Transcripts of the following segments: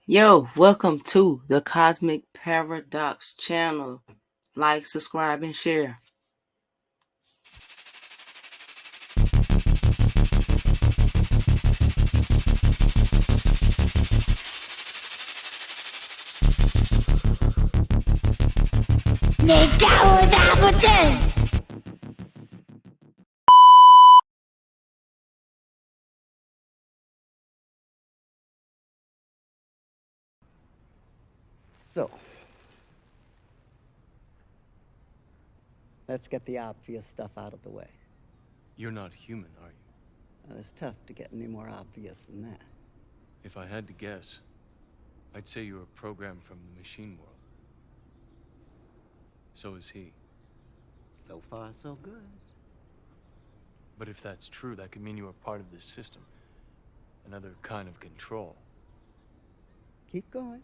Yo, welcome to the Cosmic Paradox channel. Like, subscribe, and share. Me cago en la noche. So, let's get the obvious stuff out of the way. You're not human, are you? Well, it's tough to get any more obvious than that. If I had to guess, I'd say you're a program from the machine world. So is he. So far, so good. But if that's true, that could mean you are part of this system. Another kind of control. Keep going.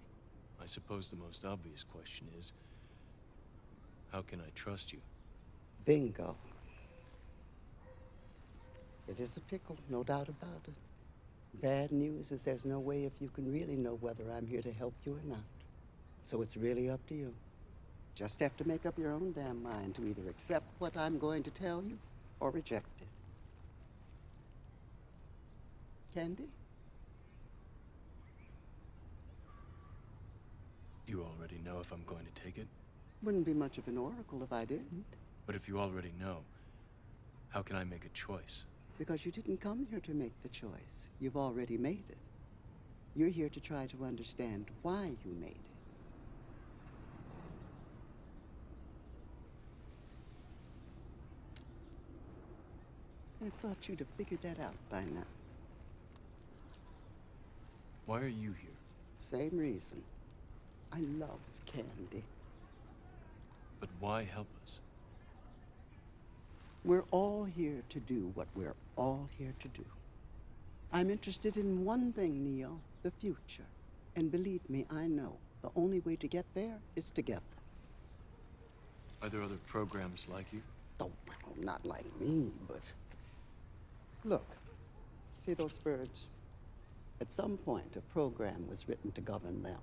I suppose the most obvious question is, how can I trust you? Bingo. It is a pickle, no doubt about it. Bad news is there's no way if you can really know whether I'm here to help you or not. So it's really up to you. Just have to make up your own damn mind to either accept what I'm going to tell you or reject it. Candy? You already know if I'm going to take it? Wouldn't be much of an oracle if I didn't. But if you already know, how can I make a choice? Because you didn't come here to make the choice. You've already made it. You're here to try to understand why you made it. I thought you'd have figured that out by now. Why are you here? Same reason. I love candy. But why help us? We're all here to do what we're all here to do. I'm interested in one thing, Neo, the future. And believe me, I know the only way to get there is together. Are there other programs like you? Oh, well, not like me, but... Look, see those birds? At some point, a program was written to govern them.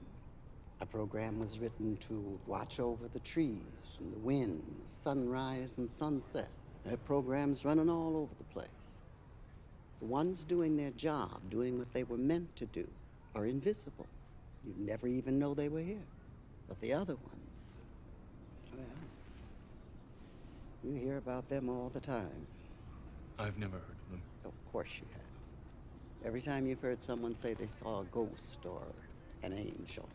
A program was written to watch over the trees and the wind, sunrise and sunset. That program's running all over the place. The ones doing their job, doing what they were meant to do, are invisible. You'd never even know they were here. But the other ones, well, you hear about them all the time. I've never heard of them. Of course you have. Every time you've heard someone say they saw a ghost or an angel.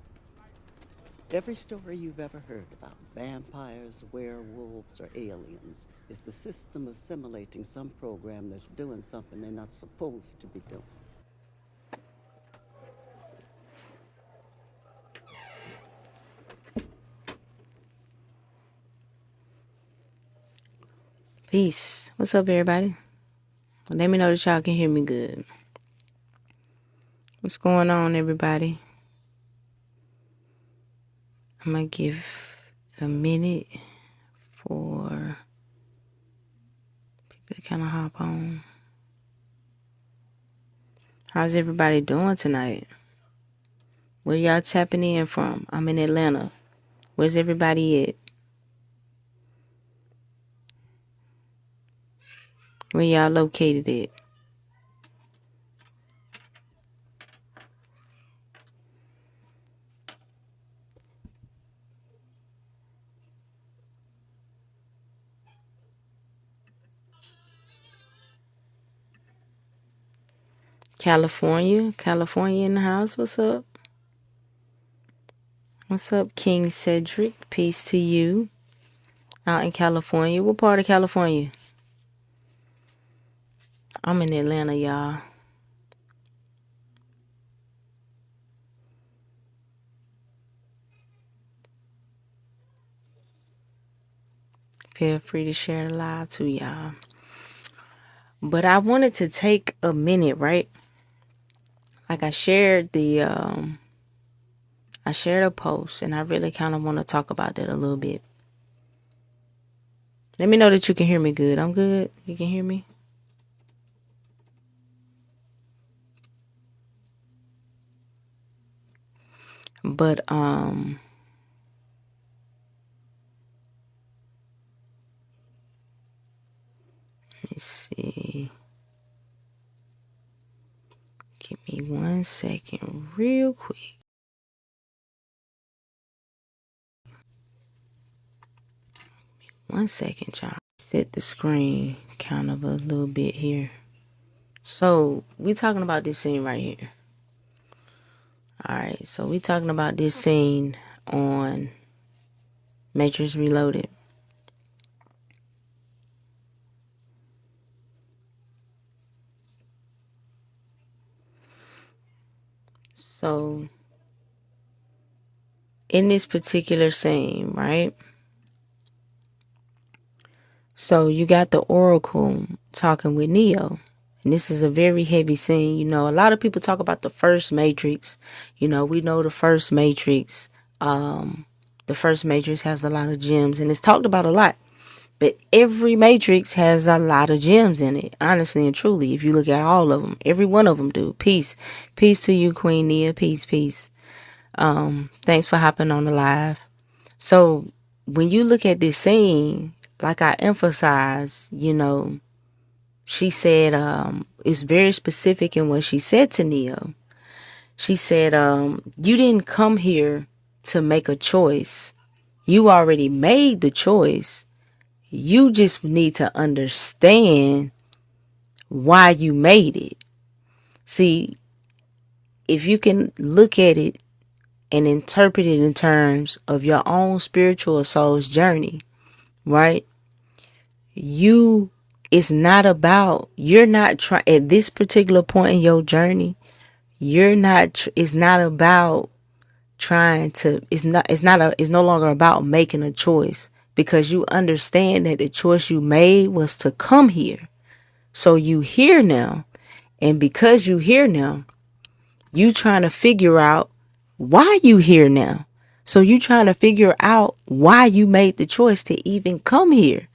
Every story you've ever heard about vampires, werewolves, or aliens is the system assimilating some program that's doing something they're not supposed to be doing. Peace. What's up, everybody? Let me know that y'all can hear me good. What's going on, everybody? I'm going to give a minute for people to kind of hop on. How's everybody doing tonight? Where y'all tapping in from? I'm in Atlanta. Where's everybody at? Where y'all located at? California? California in the house? What's up? What's up, King Cedric? Peace to you. Out in California. What part of California? I'm in Atlanta, y'all. Feel free to share the live too, y'all. But I wanted to take a minute, right? Like I shared a post, and I really kind of want to talk about that a little bit. Let me know that you can hear me good. I'm good. You can hear me? But let's see. Give me 1 second real quick. One second, y'all. Set the screen kind of a little bit here. So we talking about this scene right here. Alright, so we talking about this scene on Matrix Reloaded. So in this particular scene, right? So you got the Oracle talking with Neo. And this is a very heavy scene. You know, a lot of people talk about the first Matrix. You know, we know the first Matrix. The first Matrix has a lot of gems, and it's talked about a lot. But every Matrix has a lot of gems in it, honestly and truly. If you look at all of them, every one of them do. Peace. Peace to you, Queen Nia. Peace, peace. Thanks for hopping on the live. So when you look at this scene, like I emphasized, you know, she said, it's very specific in what she said to Neo. She said, you didn't come here to make a choice. You already made the choice. You just need to understand why you made it. See, if you can look at it and interpret it in terms of your own spiritual soul's journey, right? It's not about, you're not trying, at this particular point in your journey, it's not about trying to, it's no longer about making a choice, because you understand that the choice you made was to come here. So you here now. And because you here now, you trying to figure out why you here now. So you trying to figure out why you made the choice to even come here.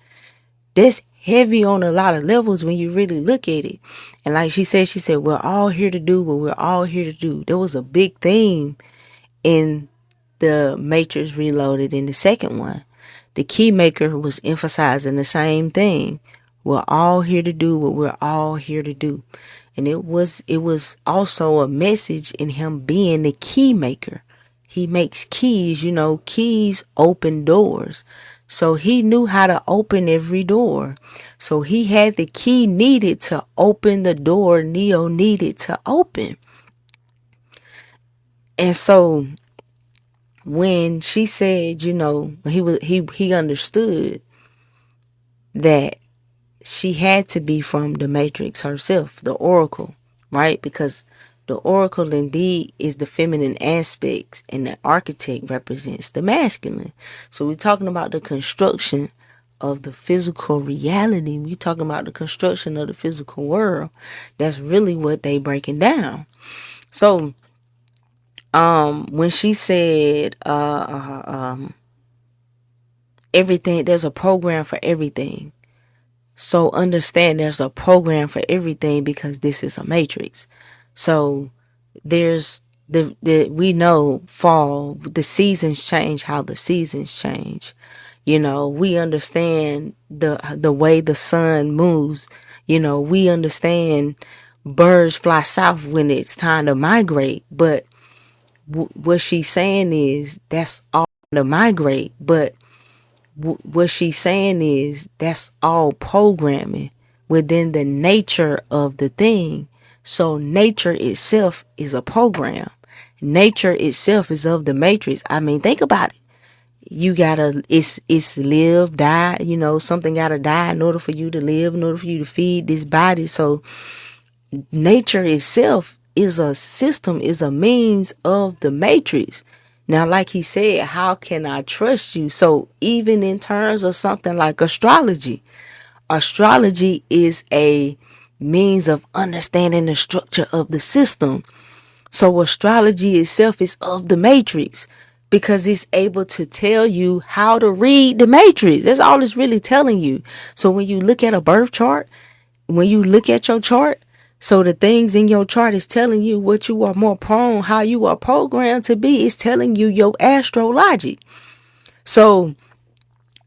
That's heavy on a lot of levels when you really look at it. And like she said, we're all here to do what we're all here to do. There was a big theme in the Matrix Reloaded in the second one. The Keymaker was emphasizing the same thing. We're all here to do what we're all here to do. And it was also a message in him being the key maker. He makes keys, you know, keys open doors. So he knew how to open every door. So he had the key needed to open the door Neo needed to open. And so when she said, you know, he understood that she had to be from the Matrix herself, the Oracle, right? Because the Oracle indeed is the feminine aspect, and the architect represents the masculine. So we're talking about the construction of the physical reality. We're talking about the construction of the physical world. That's really what they breaking down. So when she said everything, there's a program for everything. So understand there's a program for everything, because this is a matrix. So there's we know fall, the seasons change how the seasons change. You know, we understand the way the sun moves. You know, we understand birds fly south when it's time to migrate. But what she's saying is that's all to migrate. But what she's saying is that's all programming within the nature of the thing. So nature itself is a program. Nature itself is of the matrix. I mean, think about it. You gotta, it's live, die, you know, something gotta die in order for you to live, in order for you to feed this body. So nature itself is a system, is a means of the matrix. Now, like he said, how can I trust you? So even in terms of something like astrology, astrology is a means of understanding the structure of the system. So astrology itself is of the matrix, because it's able to tell you how to read the matrix. That's all it's really telling you. So when you look at a birth chart, when you look at your chart, So the things in your chart is telling you what you are more prone, how you are programmed to be. It's telling you your astrology. So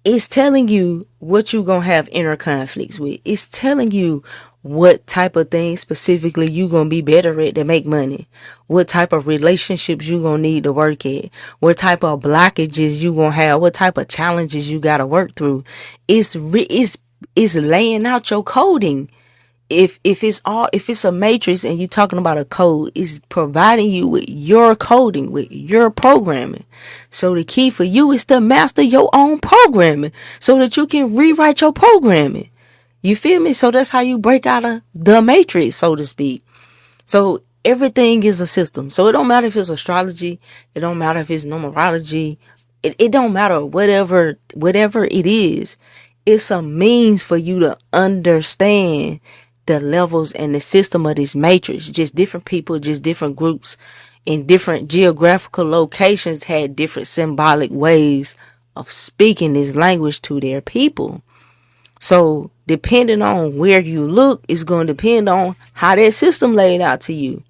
it's telling you what you gonna have inner conflicts with. It's telling you what type of things specifically you gonna be better at to make money. What type of relationships you gonna need to work at. What type of blockages you gonna have. What type of challenges you gotta work through. It's laying out your coding. If it's a matrix and you're talking about a code, it's providing you with your coding, with your programming. So the key for you is to master your own programming so that you can rewrite your programming. You feel me? So that's how you break out of the matrix, so to speak. So everything is a system. So it don't matter if it's astrology, it don't matter if it's numerology, it don't matter whatever it is. It's a means for you to understand the levels and the system of this matrix. Just different people, just different groups in different geographical locations had different symbolic ways of speaking this language to their people. So depending on where you look, it's going to depend on how that system laid out to you.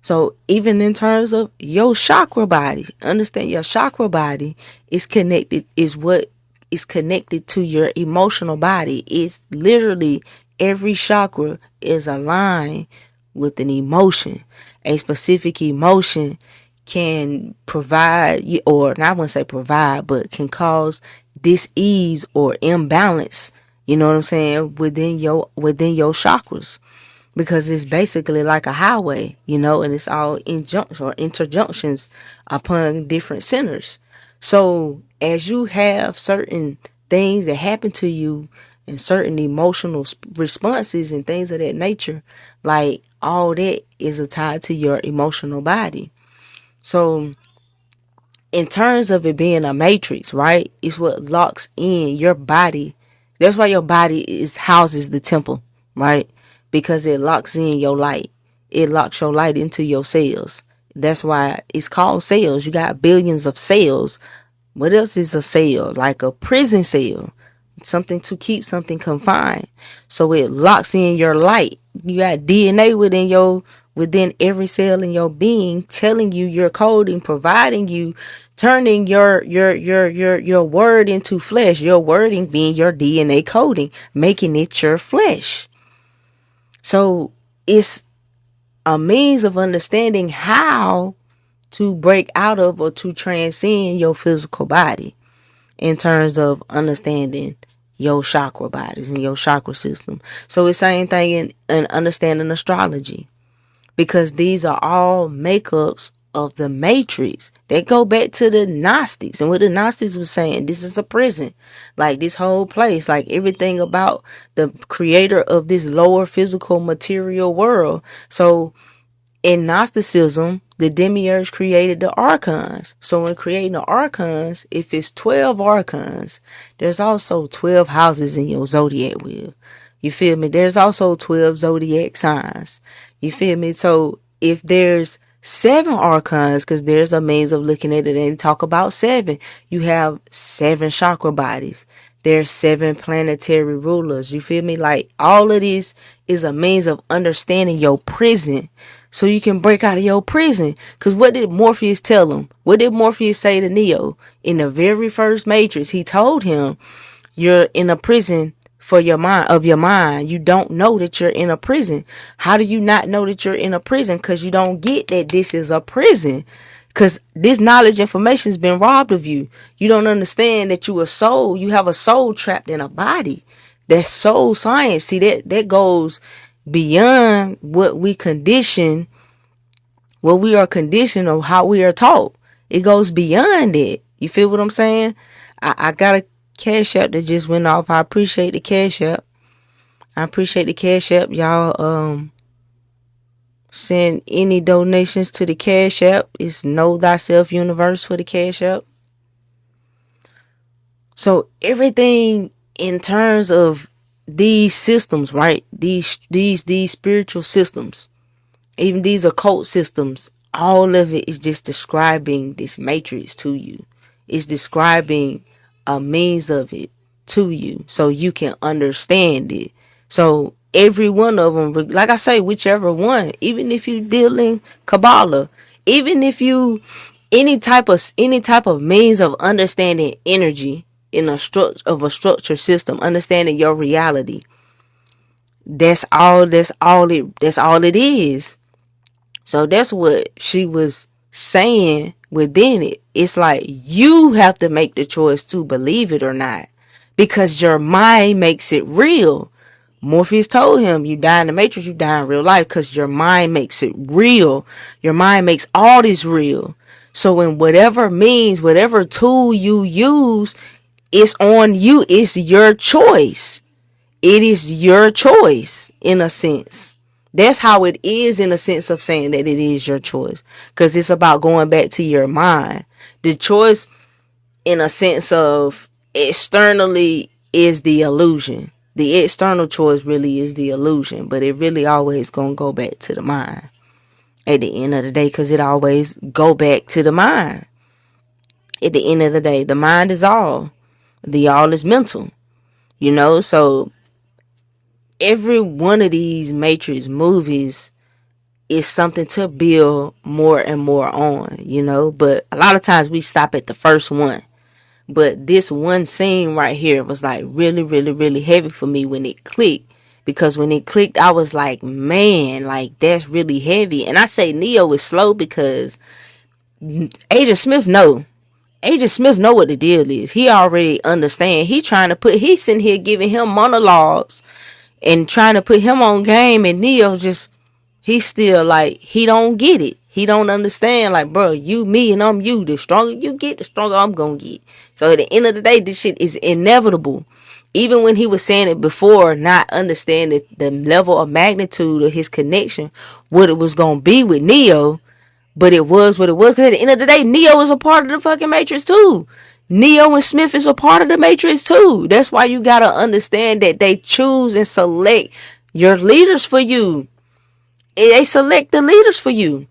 So even in terms of your chakra body, understand your chakra body is connected, is what is connected to your emotional body. It's literally every chakra is aligned with an emotion. A specific emotion can provide, or I wouldn't say provide, but can cause dis-ease or imbalance, you know what I'm saying, within your chakras. Because it's basically like a highway, and it's all interjunctions upon different centers. So as you have certain things that happen to you and certain emotional responses and things of that nature, like all that is tied to your emotional body. So in terms of it being a matrix, right, it's what locks in your body. That's why your body houses the temple, right? Because it locks in your light. It locks your light into your cells. That's why it's called cells. You got billions of cells. What else is a cell? Like a prison cell. Something to keep something confined. So it locks in your light. You got DNA within every cell in your being, telling you your coding, providing you, turning your word into flesh. Your wording being your DNA coding, making it your flesh. So it's a means of understanding how to break out of or to transcend your physical body in terms of understanding your chakra bodies and your chakra system. So it's the same thing in understanding astrology, because these are all makeups of the matrix. They go back to the Gnostics, and what the Gnostics was saying, this is a prison. Like this whole place, like everything about the creator of this lower physical material world. So in Gnosticism, the demiurge created the archons. So in creating the archons, if it's 12 archons, there's also 12 houses in your zodiac wheel. You feel me? There's also 12 zodiac signs. You feel me? So if there's 7 archons, because there's a means of looking at it and talk about 7, you have 7 chakra bodies. There's 7 planetary rulers. You feel me? Like all of this is a means of understanding your prison, so you can break out of your prison. Because what did Morpheus tell him? What did Morpheus say to Neo in the very first Matrix? He told him, you're in a prison for your mind. You don't know that you're in a prison. How do you not know that you're in a prison? Because you don't get that this is a prison. Because this knowledge information has been robbed of you. You don't understand that you a soul. You have a soul trapped in a body. That soul science. See, that goes beyond what we are conditioned or how we are taught. It goes beyond it. You feel what I'm saying? I got a cash app that just went off. I appreciate the cash app. Y'all send any donations to the cash app. It's Know Thyself Universe for the cash app. So everything in terms of these systems, right? These spiritual systems, even these occult systems, all of it is just describing this matrix to you. It's describing a means of it to you so you can understand it. So every one of them, like I say, whichever one, even if you deal in Kabbalah, even if you any type of means of understanding energy in a structured system, understanding your reality. That's all it is. So that's what she was saying within it. It's like you have to make the choice to believe it or not, because your mind makes it real. Morpheus told him, you die in the Matrix, you die in real life, because your mind makes it real. Your mind makes all this real. So in whatever means, whatever tool you use, it's on you. It's your choice. It is your choice, in a sense. That's how it is, in a sense of saying that it is your choice, because it's about going back to your mind. The choice, in a sense of externally, is the illusion. The external choice really is the illusion, but it really always gonna go back to the mind at the end of the day, because it always go back to the mind. At the end of the day, the mind is all. The all is mental. So every one of these Matrix movies is something to build more and more on, but a lot of times we stop at the first one. But this one scene right here was like really, really, really heavy for me when it clicked. Because when it clicked, I was like, man, like that's really heavy. And I say Neo is slow because Agent Smith know what the deal is. He already understand. He's sitting here giving him monologues and trying to put him on game, and Neo just, he's still like, he don't get it. He don't understand, like, bro, you me and I'm you. The stronger you get, the stronger I'm gonna get. So at the end of the day, this shit is inevitable. Even when he was saying it before, not understanding the level of magnitude of his connection, what it was gonna be with Neo, but it was what it was. Because at the end of the day, Neo is a part of the fucking Matrix too. Neo and Smith is a part of the Matrix too. That's why you gotta understand that they choose and select your leaders for you. They select the leaders for you.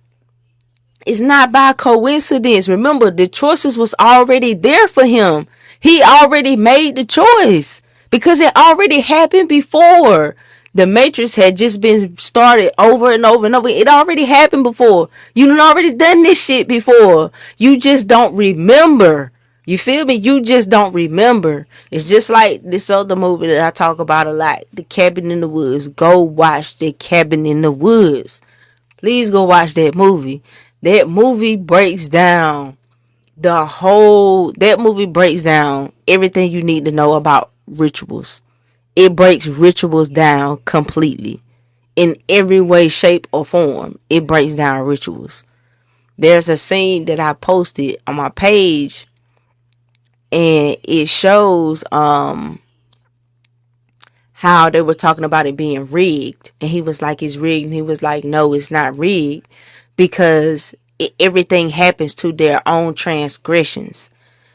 It's not by coincidence. Remember, the choices was already there for him. He already made the choice because it already happened before. The Matrix had just been started over and over and over. It already happened before. You done already done this shit before. You just don't remember. You feel me? You just don't remember. It's just like this other movie that I talk about a lot, The Cabin in the Woods. Go watch The Cabin in the Woods. Please go watch that movie. That movie breaks down everything you need to know about rituals. It breaks rituals down completely. In every way, shape, or form, it breaks down rituals. There's a scene that I posted on my page, and it shows how they were talking about it being rigged. And he was like, it's rigged. And he was like, no, it's not rigged, because everything happens to their own transgressions.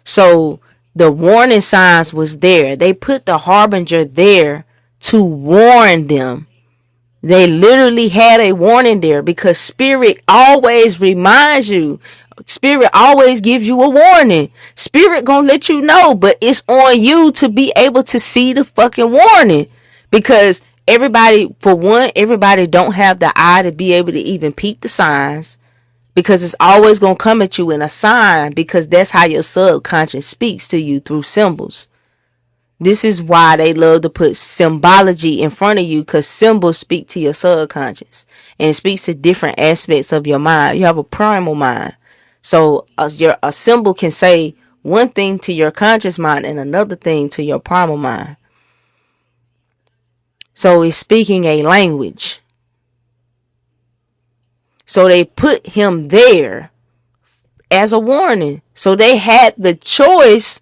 So the warning signs was there. They put the harbinger there to warn them. They literally had a warning there, because Spirit always reminds you. Spirit always gives you a warning. Spirit gonna let you know, but it's on you to be able to see the fucking warning. Because everybody don't have the eye to be able to even peep the signs. Because it's always gonna come at you in a sign, because that's how your subconscious speaks to you, through symbols. This is why they love to put symbology in front of you, because symbols speak to your subconscious, and it speaks to different aspects of your mind. You have a primal mind. So a symbol can say one thing to your conscious mind and another thing to your primal mind. So it's speaking a language. So they put him there as a warning. So they had the choice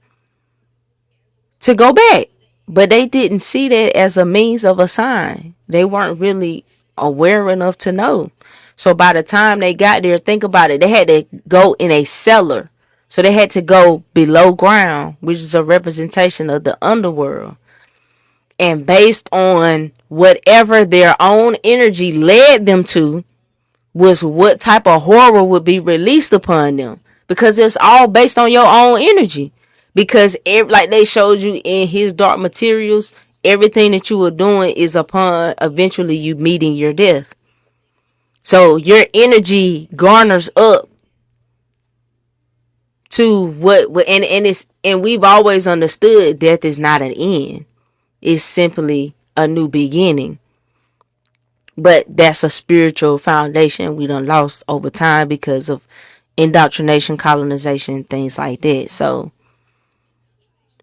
to go back, but they didn't see that as a means of a sign. They weren't really aware enough to know. So by the time they got there, think about it, they had to go in a cellar. So they had to go below ground, which is a representation of the underworld. And based on whatever their own energy led them to, was what type of horror would be released upon them. Because it's all based on your own energy. Because like they showed you in his Dark Materials, everything that you are doing is upon eventually you meeting your death. So your energy garners up to what and we've always understood death is not an end. It's simply a new beginning. But that's a spiritual foundation we done lost over time because of indoctrination, colonization, things like that. So,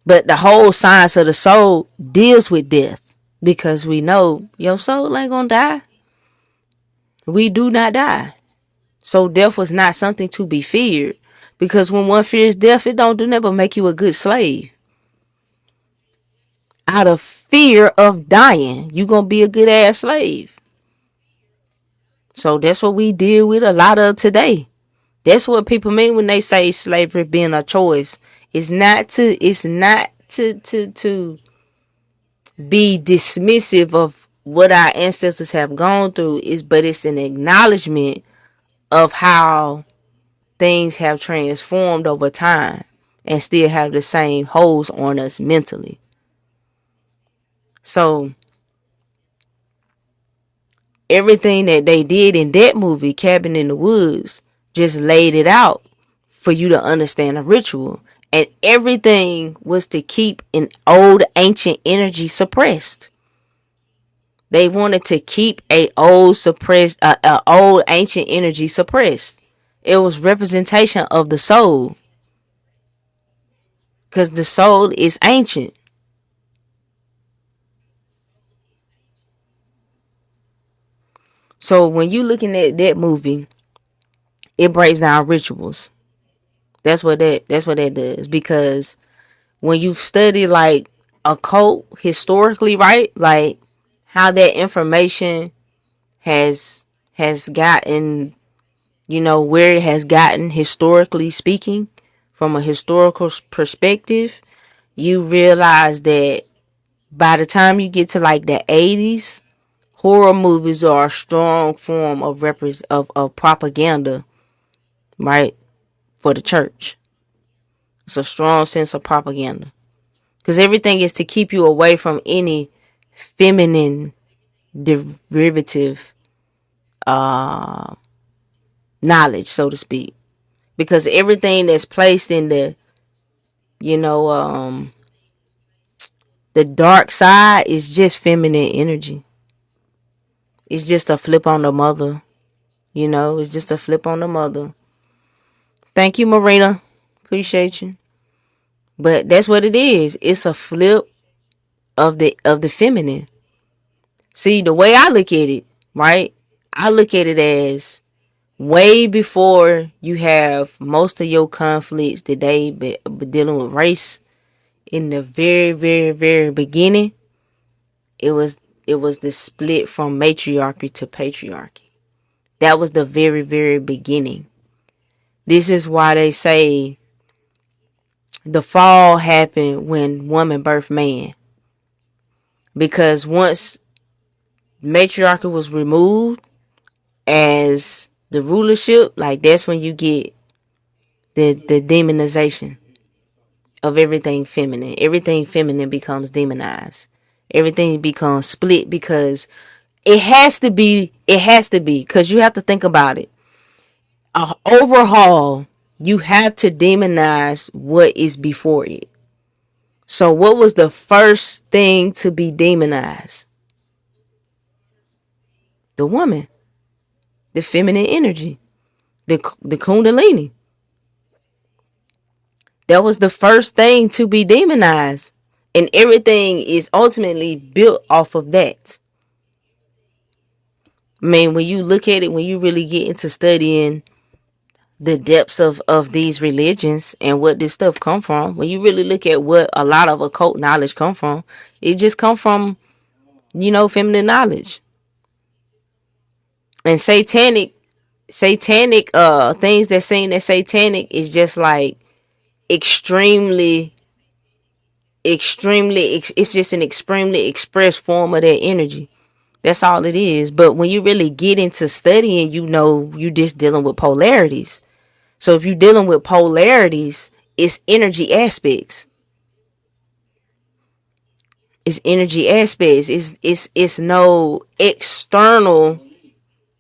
but the whole science of the soul deals with death because we know your soul ain't gonna die. We do not die. So death was not something to be feared because when one fears death, it don't do nothing but make you a good slave. Out of fear of dying, you gonna be a good ass slave. So that's what we deal with a lot of today. That's what people mean when they say slavery being a choice. It's not to be dismissive of what our ancestors have gone through, but it's an acknowledgement of how things have transformed over time and still have the same holds on us mentally. So everything that they did in that movie, Cabin in the Woods, just laid it out for you to understand the ritual. And everything was to keep an old ancient energy suppressed. They wanted to keep a old ancient energy suppressed. It was representation of the soul. Because the soul is ancient. So when you looking at that movie, it breaks down rituals. That's what that does. Because when you study like occult historically, right? Like how that information has gotten, where it has gotten historically speaking, from a historical perspective, you realize that by the time you get to like the 80s, horror movies are a strong form of of propaganda, right? For the church. It's a strong sense of propaganda. Because everything is to keep you away from any feminine derivative knowledge, so to speak. Because everything that's placed in you know, um, the dark side is just feminine energy. It's just a flip on the mother. It's just a flip on the mother. Thank you, Marina. Appreciate you. But that's what it is. It's a flip of the feminine. See, the way I look at it, right? I look at it as way before you have most of your conflicts today be dealing with race. In the very, very, very beginning, it was the split from matriarchy to patriarchy. That was the very, very beginning. This is why they say the fall happened when woman birthed man. Because once matriarchy was removed as the rulership, like that's when you get the demonization of everything feminine. Everything feminine becomes demonized. Everything becomes split because it has to be, because you have to think about it. Overhaul, you have to demonize what is before it. So what was the first thing to be demonized? The woman, the feminine energy, the kundalini. That was the first thing to be demonized. And everything is ultimately built off of that. I mean, when you look at it, when you really get into studying the depths of these religions and what this stuff come from, when you really look at what a lot of occult knowledge come from, it just come from, feminine knowledge. And satanic things that's seen as satanic is just like extremely it's just an extremely expressed form of that energy. That's all it is. But when you really get into studying, you just dealing with polarities. So if you're dealing with polarities, it's energy aspects. It's energy aspects. It's no external.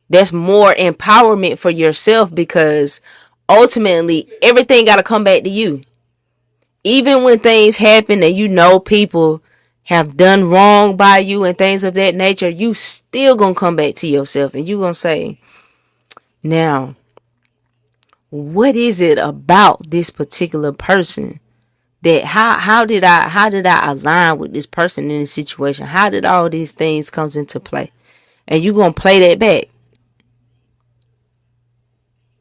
That's more empowerment for yourself, because ultimately everything got to come back to you. Even when things happen and you know people have done wrong by you and things of that nature, you still gonna come back to yourself and you gonna say, now, what is it about this particular person that how did I align with this person in this situation? How did all these things comes into play? And you gonna play that back.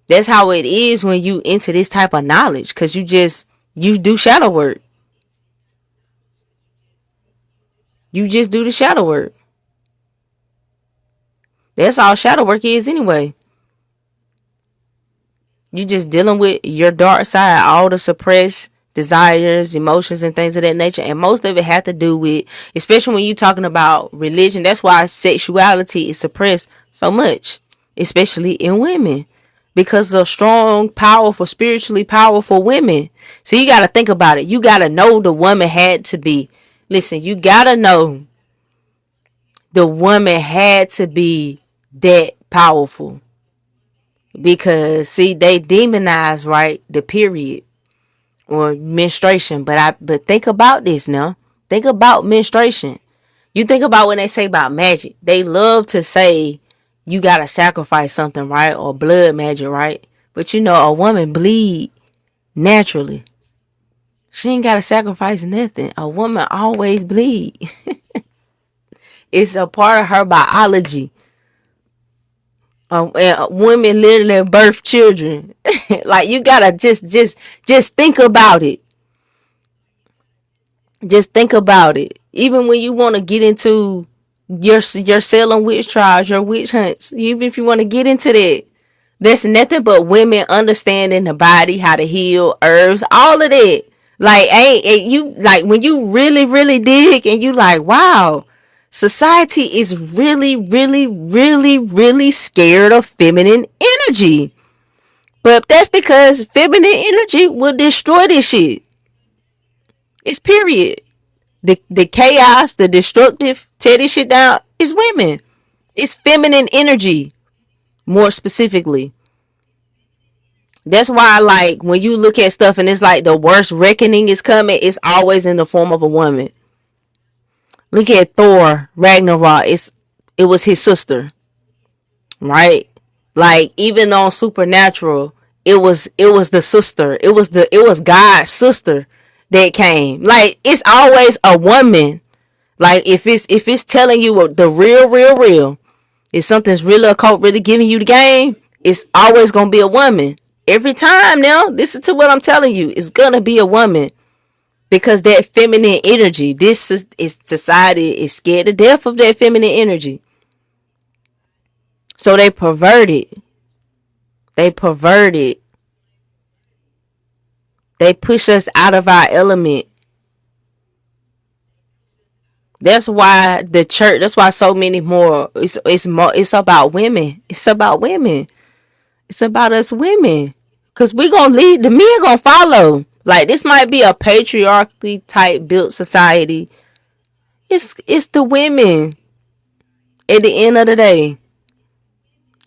That's how it is when you into this type of knowledge, because you do shadow work. You just do the shadow work. That's all shadow work is anyway. You just dealing with your dark side, all the suppressed desires, emotions, and things of that nature. And most of it had to do with, especially when you're talking about religion, that's why sexuality is suppressed so much, especially in women, because of strong, powerful, spiritually powerful women. So you got to think about it. You got to know the woman had to be, listen, you got to know the woman had to be that powerful. Because see, they demonize, right, the period or menstruation. But think about this now. Think about menstruation. You think about when they say about magic. They love to say you gotta sacrifice something, right? Or blood magic, right? But you know, a woman bleed naturally. She ain't gotta sacrifice nothing. A woman always bleed. It's a part of her biology. Women literally birth children. Like, you gotta just think about it. Just think about it. Even when you want to get into your Salem witch trials, your witch hunts, even if you want to get into that, that's nothing but women understanding the body, how to heal, herbs, all of that. Like, ain't you, like, when you really dig and you like, wow, society is really scared of feminine energy. But that's because feminine energy will destroy this shit. It's period. The chaos, the destructive, tear this shit down is women. It's feminine energy, more specifically. That's why, like, when you look at stuff and it's like the worst reckoning is coming, it's always in the form of a woman. Look at Thor Ragnarok. It was his sister, right? Like, even on Supernatural, it was the sister. It was God's sister that came. Like, it's always a woman. Like, if it's telling you the real, if something's really occult, really giving you the game, it's always gonna be a woman. Every time now, listen to what I'm telling you. It's gonna be a woman. Because that feminine energy, this is society is scared to death of that feminine energy. So they pervert it. They pervert it. They push us out of our element. That's why the church, that's why so many more, it's about women. It's about women. It's about us women. Because we going to lead, the men going to follow. Like, this might be a patriarchally type built society. It's the women at the end of the day.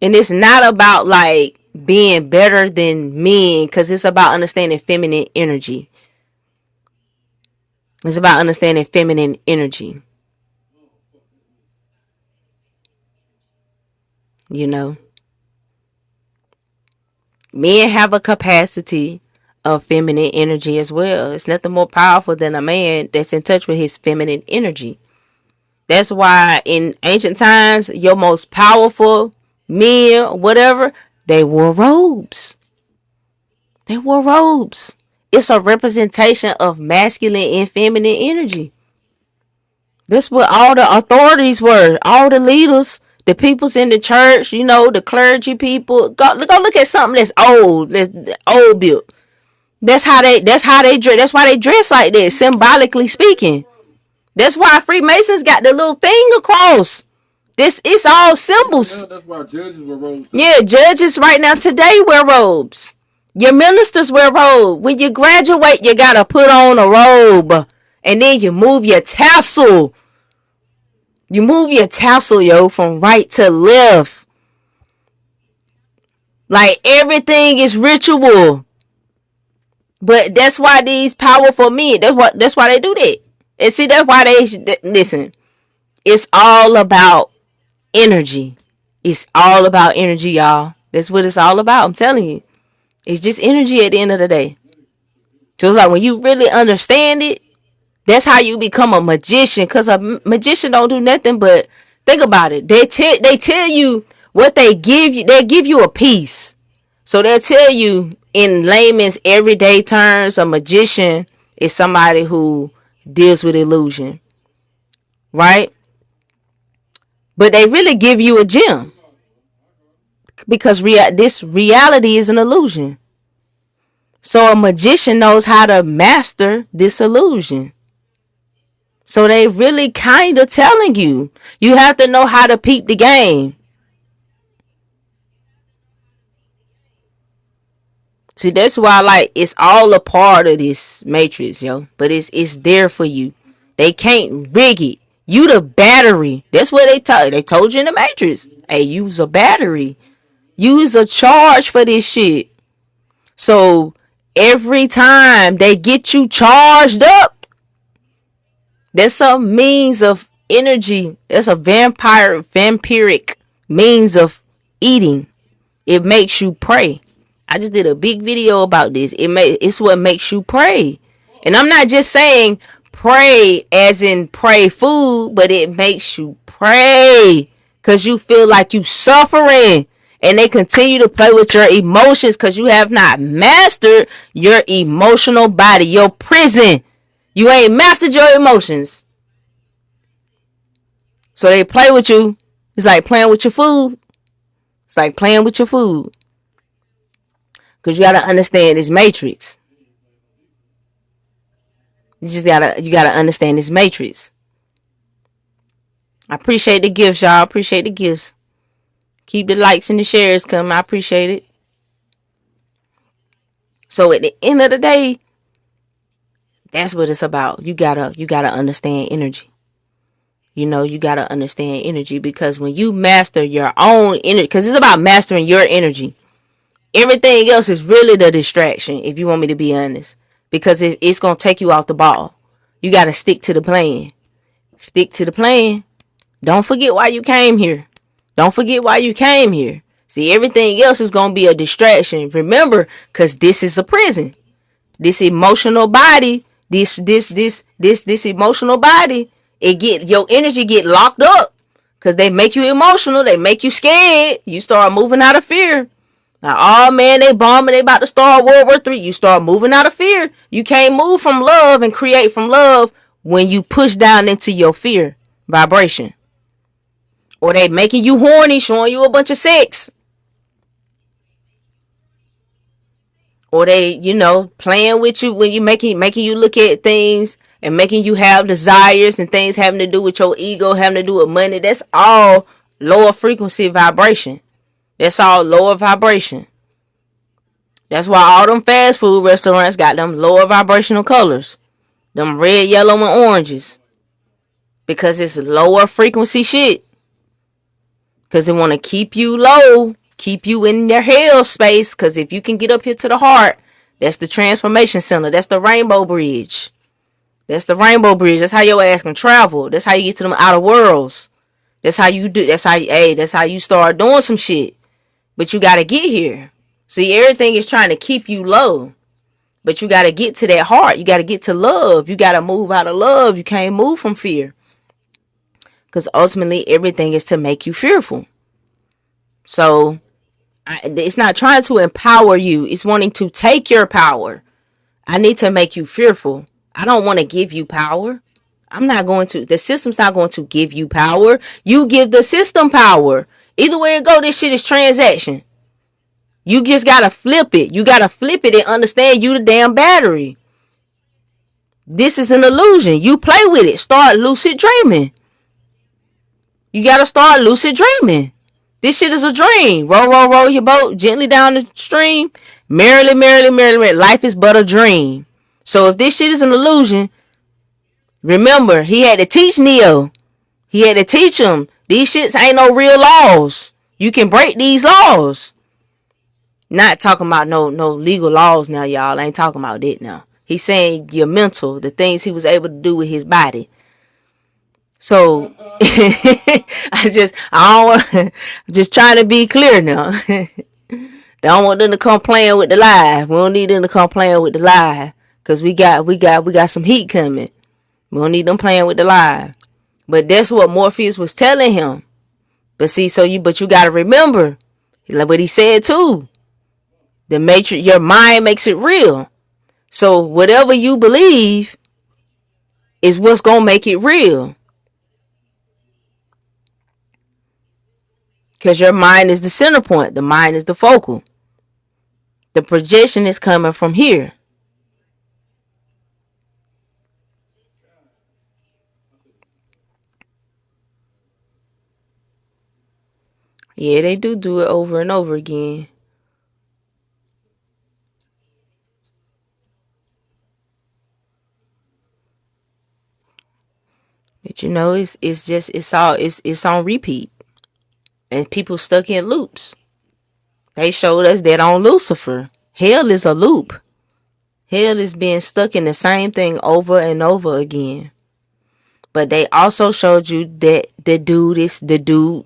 And it's not about, like, being better than men, because it's about understanding feminine energy. It's about understanding feminine energy. You know? Men have a capacity of feminine energy as well. It's nothing more powerful than a man that's in touch with his feminine energy. That's why in ancient times, your most powerful men, whatever, they wore robes. They wore robes. It's a representation of masculine and feminine energy. That's what all the authorities were. All the leaders, the peoples in the church, you know, the clergy people. Go look at something that's old, built. That's how they dress. That's why they dress like that, symbolically speaking. That's why Freemasons got the little thing across. It's all symbols. That's why judges wear robes. Yeah, judges right now today wear robes. Your ministers wear robes. When you graduate, you gotta put on a robe. And then you move your tassel. You move your tassel, yo, from right to left. Like everything is ritual. But that's why these powerful men, that's why they do that. And see, that's why they listen. It's all about energy. It's all about energy, y'all. That's what it's all about. I'm telling you. It's just energy at the end of the day. So it's like when you really understand it, that's how you become a magician. Cause a magician don't do nothing but think about it. They tell you what they give you. They give you a piece. So they'll tell you in layman's everyday terms, a magician is somebody who deals with illusion, right? But they really give you a gem because this reality is an illusion. So a magician knows how to master this illusion. So they really kind of telling you. You have to know how to peep the game. See, that's why like it's all a part of this matrix, yo. But it's there for you. They can't rig it. You the battery. That's what they told you in the matrix. Hey, use a battery. Use a charge for this shit. So every time they get you charged up, that's a means of energy. That's a vampiric means of eating. It makes you pray. I just did a big video about this. It's what makes you pray. And I'm not just saying pray as in pray food, but it makes you pray because you feel like you suffering. And they continue to play with your emotions because you have not mastered your emotional body, your prison. You ain't mastered your emotions. So they play with you. It's like playing with your food. It's like playing with your food. Because you got to understand this matrix. You gotta understand this matrix. I appreciate the gifts, y'all. I appreciate the gifts. Keep the likes and the shares coming. I appreciate it. So at the end of the day, that's what it's about. You gotta understand energy. You know, you gotta understand energy because when you master your own energy, because it's about mastering your energy. Everything else is really the distraction, if you want me to be honest. Because it's gonna take you off the ball. You gotta stick to the plan. Stick to the plan. Don't forget why you came here. Don't forget why you came here. See, everything else is gonna be a distraction. Remember, because this is a prison. This emotional body, this emotional body, your energy get locked up. Because they make you emotional, they make you scared. You start moving out of fear. Now, oh man, they bombing, they about to start World War III. You start moving out of fear. You can't move from love and create from love when you push down into your fear vibration. Or they making you horny, showing you a bunch of sex. Or they, playing with you when you making you look at things and making you have desires and things having to do with your ego, having to do with money. That's all lower frequency vibration. That's all lower vibration. That's why all them fast food restaurants got them lower vibrational colors. Them red, yellow, and oranges. Because it's lower frequency shit. Because they want to keep you low. Keep you in their hell space. Because if you can get up here to the heart, that's the transformation center. That's the rainbow bridge. That's the rainbow bridge. That's how your ass can travel. That's how you get to them outer worlds. That's how you do. That's how you start doing some shit. But you got to get here. See, everything is trying to keep you low. But you got to get to that heart. You got to get to love. You got to move out of love. You can't move from fear. Because ultimately, everything is to make you fearful. So, it's not trying to empower you. It's wanting to take your power. I need to make you fearful. I don't want to give you power. The system's not going to give you power. You give the system power. Either way it go, this shit is transaction. You just gotta flip it. You gotta flip it and understand you the damn battery. This is an illusion. You play with it. Start lucid dreaming. You gotta start lucid dreaming. This shit is a dream. Row, row, row your boat gently down the stream. Merrily, merrily, merrily, merrily. Life is but a dream. So if this shit is an illusion, Remember, he had to teach Neo. He had to teach him these shits ain't no real laws. You can break these laws. Not talking about no legal laws now, y'all. I ain't talking about that now. He's saying your mental, the things he was able to do with his body. So I don't want just trying to be clear now. Don't want them to come playing with the lie. We don't need them to come playing with the lie. Cause we got some heat coming. We don't need them playing with the lie. But that's what Morpheus was telling him. But see, but you gotta remember, like what he said too. The matrix, your mind makes it real. So whatever you believe is what's gonna make it real. Because your mind is the center point. The mind is the focal. The projection is coming from here. Yeah, they do it over and over again. But you know, it's on repeat. And people stuck in loops. They showed us that on Lucifer. Hell is a loop. Hell is being stuck in the same thing over and over again. But they also showed you that the dude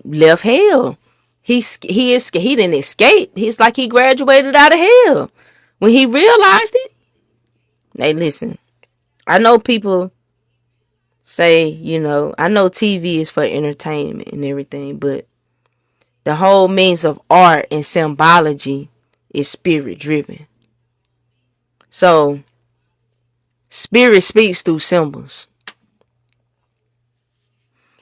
left hell. He didn't escape. He's like he graduated out of hell. When he realized it, hey, listen. I know people say, I know TV is for entertainment and everything, but the whole means of art and symbology is spirit driven. So, spirit speaks through symbols.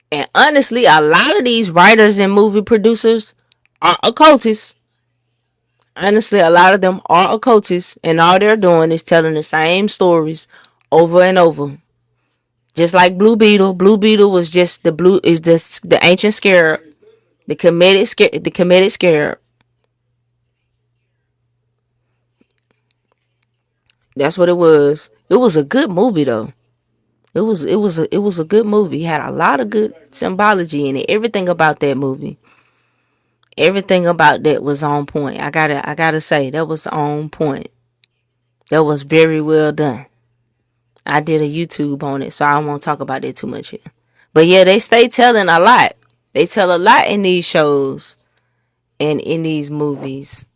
And honestly, a lot of these writers and movie producers are occultists. Honestly, a lot of them are occultists, and all they're doing is telling the same stories over and over. Just like Blue Beetle. Blue Beetle was just the ancient scarab, the comedic scarab. That's what it was. It was a good movie though. It was a good movie. It had a lot of good symbology in it. Everything about that movie. Everything about that was on point. I gotta say that was on point. That was very well done. I did a YouTube on it, so I won't talk about it too much here. But yeah, they stay telling a lot. They tell a lot in these shows and in these movies.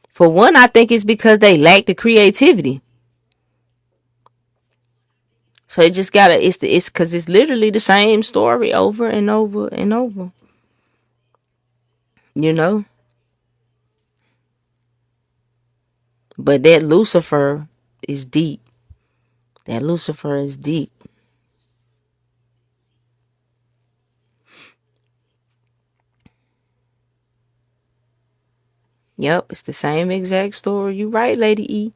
For one, I think it's because they lack the creativity. So it just gotta it's because it's literally the same story over and over and over. You know? But that Lucifer is deep. That Lucifer is deep. Yep, it's the same exact story. You right, Lady E.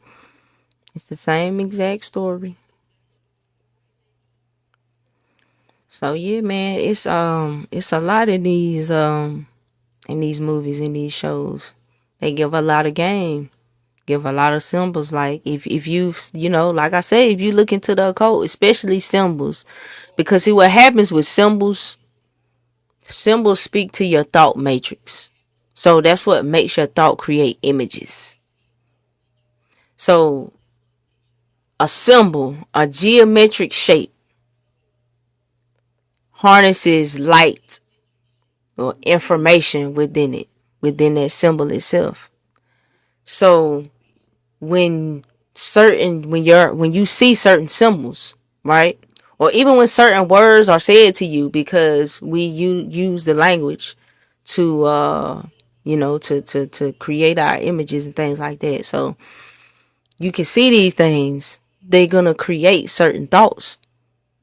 It's the same exact story. So yeah, man, it's a lot in these movies, in these shows. They give a lot of game, give a lot of symbols. Like if you like I say, if you look into the occult, especially symbols, because see what happens with symbols. Symbols speak to your thought matrix. So that's what makes your thought create images. So a symbol, a geometric shape, harnesses light or information within it, within that symbol itself. So when you see certain symbols, right? Or even when certain words are said to you, because you use the language to to create our images and things like that. So you can see these things, they're gonna create certain thoughts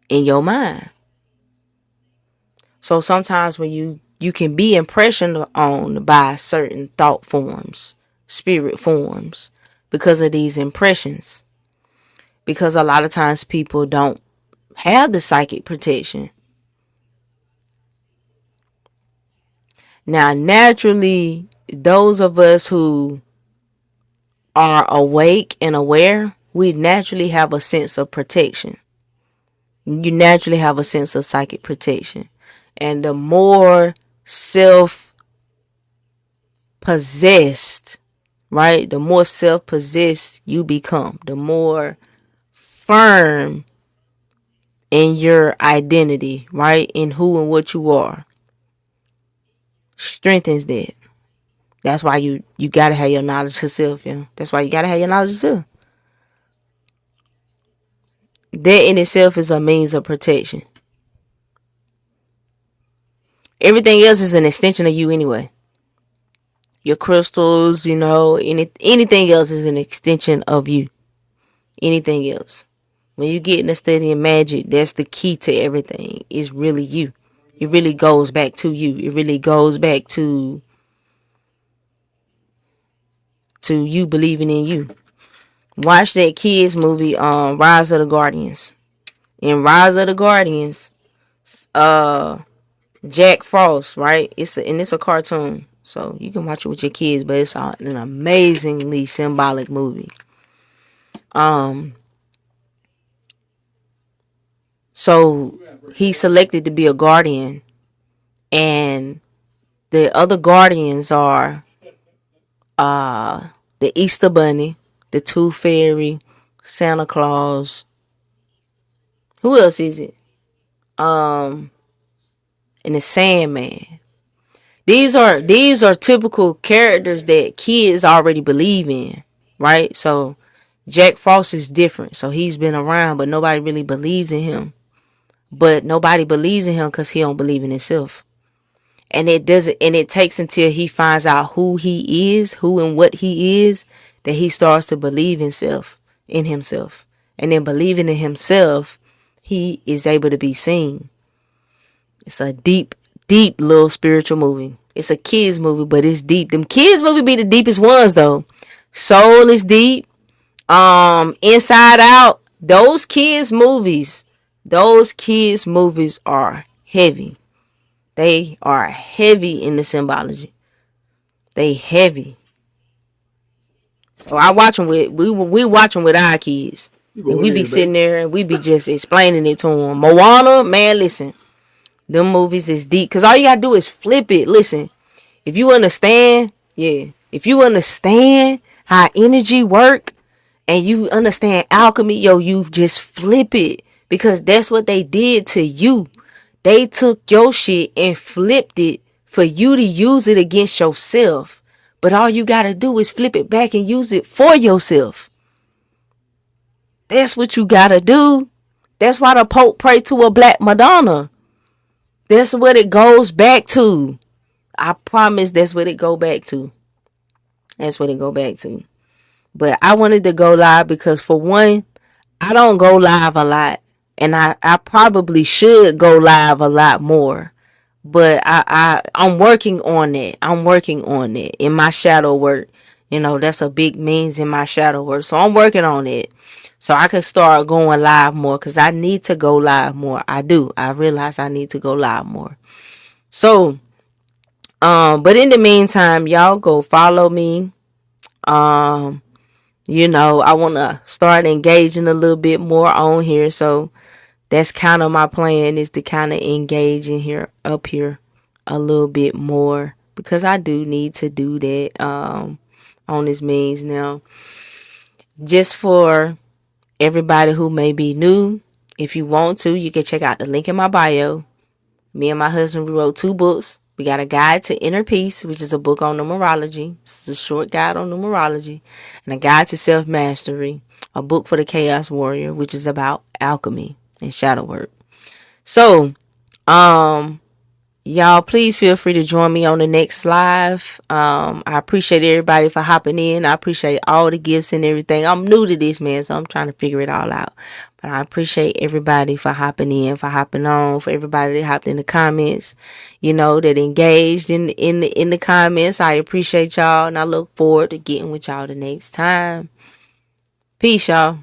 in your mind. So sometimes when you can be impressioned on by certain thought forms, spirit forms, because of these impressions. Because a lot of times people don't have the psychic protection. Now, naturally, those of us who are awake and aware, we naturally have a sense of protection. You naturally have a sense of psychic protection. And the more self-possessed, right? The more self-possessed you become, the more firm in your identity, right? In who and what you are. Strengthens that. That's why you gotta have your knowledge of self, yeah. That's why you gotta have your knowledge of self. That in itself is a means of protection. Everything else is an extension of you anyway. Your crystals, anything else is an extension of you. Anything else. When you get in the study of magic, that's the key to everything. It's really you. It really goes back to you. It really goes back to you believing in you. Watch that kids movie, Rise of the Guardians. In Rise of the Guardians, Jack Frost, right? It's a cartoon, so you can watch it with your kids. But it's an amazingly symbolic movie. So he's selected to be a guardian, and the other guardians are the Easter Bunny, the Tooth Fairy, Santa Claus. Who else is it? And the Sandman. These are typical characters that kids already believe in, right? So Jack Frost is different. So he's been around, but nobody really believes in him. But nobody believes in him because he don't believe in himself. And it takes until he finds out who he is, who and what he is, that he starts to believe in himself. And then believing in himself, he is able to be seen. It's a deep, deep little spiritual movie. It's a kids movie, but it's deep. Them kids movie be the deepest ones though. Soul is deep. Inside Out. Those kids movies are heavy. They are heavy in the symbology. They heavy. So I watch them we watch them with our kids. And we be sitting there and we be just explaining it to them. Moana, man, listen. Them movies is deep. Because all you got to do is flip it. Listen, if you understand how energy work and you understand alchemy, you just flip it. Because that's what they did to you. They took your shit and flipped it for you to use it against yourself. But all you got to do is flip it back and use it for yourself. That's what you got to do. That's why the Pope prayed to a black Madonna. That's what it goes back to. I promise that's what it go back to. That's what it go back to. But I wanted to go live because for one, I don't go live a lot. And I probably should go live a lot more. But I'm working on it. I'm working on it in my shadow work. That's a big means in my shadow work. So I'm working on it. So I can start going live more because I need to go live more. I do. I realize I need to go live more. So, but in the meantime, y'all go follow me. I want to start engaging a little bit more on here. So that's kind of my plan, is to kind of engage up here a little bit more, because I do need to do that on this means. Now, just for everybody who may be new, if you want to, you can check out the link in my bio. Me and my husband, we wrote 2 books. We got a guide to inner peace, which is a book on numerology. It's a short guide on numerology. And a guide to self-mastery, a book for the chaos warrior, which is about alchemy and shadow work. So, y'all, please feel free to join me on the next live. I appreciate everybody for hopping in. I appreciate all the gifts and everything. I'm new to this, man, so I'm trying to figure it all out. But I appreciate everybody for hopping in, for hopping on, for everybody that hopped in the comments, that engaged in the comments. I appreciate y'all, and I look forward to getting with y'all the next time. Peace, y'all.